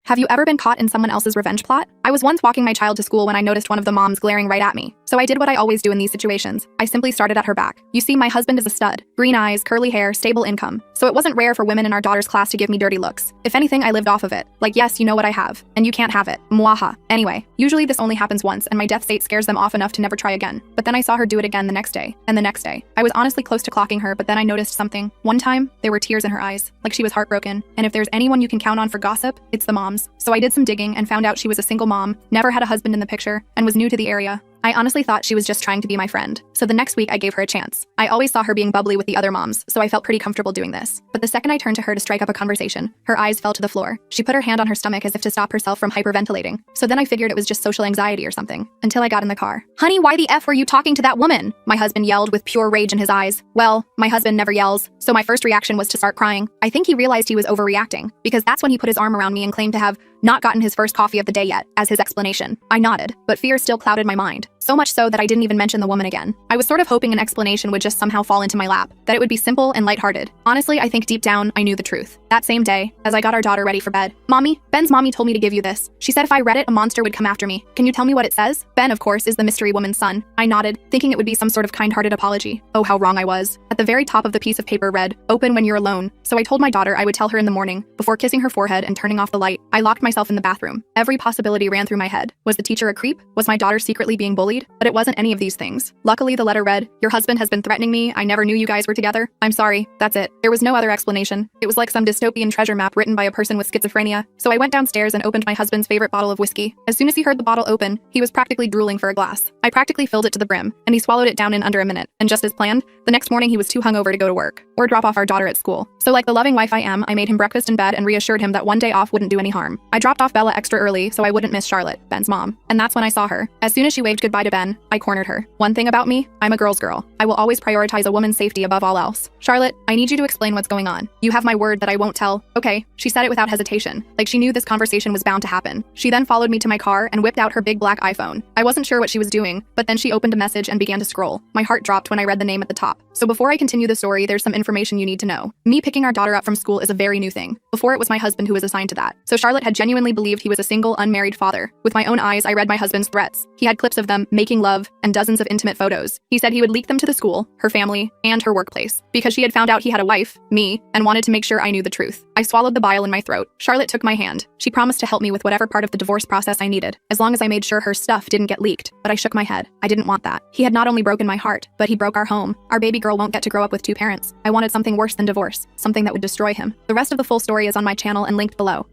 Have you ever been caught in someone else's revenge plot? I was once walking my child to school when I noticed one of the moms glaring right at me. So I did what I always do in these situations. I simply started at her back. You see, my husband is a stud. Green eyes, curly hair, stable income. So it wasn't rare for women in our daughter's class to give me dirty looks. If anything, I lived off of it. Like, yes, you know what I have. And you can't have it. Mwaha. Anyway, usually this only happens once and my death state scares them off enough to never try again. But then I saw her do it again the next day. And the next day. I was honestly close to clocking her, but then I noticed something. One time, there were tears in her eyes. Like she was heartbroken. And if there's anyone you can count on for gossip, it's the moms. So I did some digging and found out she was a single mom, never had a husband in the picture, and was new to the area. I honestly thought she was just trying to be my friend. So the next week I gave her a chance. I always saw her being bubbly with the other moms, so I felt pretty comfortable doing this. But the second I turned to her to strike up a conversation, her eyes fell to the floor. She put her hand on her stomach as if to stop herself from hyperventilating. So then I figured it was just social anxiety or something, until I got in the car. Honey, why the F were you talking to that woman? My husband yelled with pure rage in his eyes. Well, my husband never yells, so my first reaction was to start crying. I think he realized he was overreacting, because that's when he put his arm around me and claimed to have not gotten his first coffee of the day yet, as his explanation. I nodded, but fear still clouded my mind. So much so that I didn't even mention the woman again. I was sort of hoping an explanation would just somehow fall into my lap, that it would be simple and lighthearted. Honestly, I think deep down, I knew the truth. That same day, as I got our daughter ready for bed, Mommy, Ben's mommy told me to give you this. She said if I read it, a monster would come after me. Can you tell me what it says? Ben, of course, is the mystery woman's son. I nodded, thinking it would be some sort of kind-hearted apology. Oh, how wrong I was. At the very top of the piece of paper read, "Open when you're alone." So I told my daughter I would tell her in the morning. Before kissing her forehead and turning off the light, I locked myself in the bathroom. Every possibility ran through my head. Was the teacher a creep? Was my daughter secretly being bullied? But it wasn't any of these things. Luckily, the letter read, "Your husband has been threatening me. I never knew you guys were together. I'm sorry." That's it. There was no other explanation. It was like some dystopian treasure map written by a person with schizophrenia. So I went downstairs and opened my husband's favorite bottle of whiskey. As soon as he heard the bottle open, he was practically drooling for a glass. I practically filled it to the brim, and he swallowed it down in under a minute. And just as planned, the next morning he was too hungover to go to work or drop off our daughter at school. So like the loving wife I am, I made him breakfast in bed and reassured him that one day off wouldn't do any harm. I dropped off Bella extra early so I wouldn't miss Charlotte, Ben's mom. And that's when I saw her. As soon as she waved goodbye to Ben, I cornered her. One thing about me, I'm a girl's girl. I will always prioritize a woman's safety above all else. Charlotte, I need you to explain what's going on. You have my word that I won't tell. Okay, she said it without hesitation, like she knew this conversation was bound to happen. She then followed me to my car and whipped out her big black iPhone. I wasn't sure what she was doing, but then she opened a message and began to scroll. My heart dropped when I read the name at the top. So before I continue the story, there's some information you need to know. Me picking our daughter up from school is a very new thing. Before it was my husband who was assigned to that. So Charlotte had genuinely believed he was a single, unmarried father. With my own eyes, I read my husband's threats. He had clips of them making love and dozens of intimate photos. He said he would leak them to the school, her family, and her workplace, because she had found out he had a wife, me, and wanted to make sure I knew the truth. I swallowed the bile in my throat. Charlotte took my hand. She promised to help me with whatever part of the divorce process I needed, as long as I made sure her stuff didn't get leaked. But I shook my head. I didn't want that. He had not only broken my heart, but he broke our home. Our baby girl won't get to grow up with two parents. I wanted something worse than divorce, something that would destroy him. The rest of the full story is on my channel and linked below.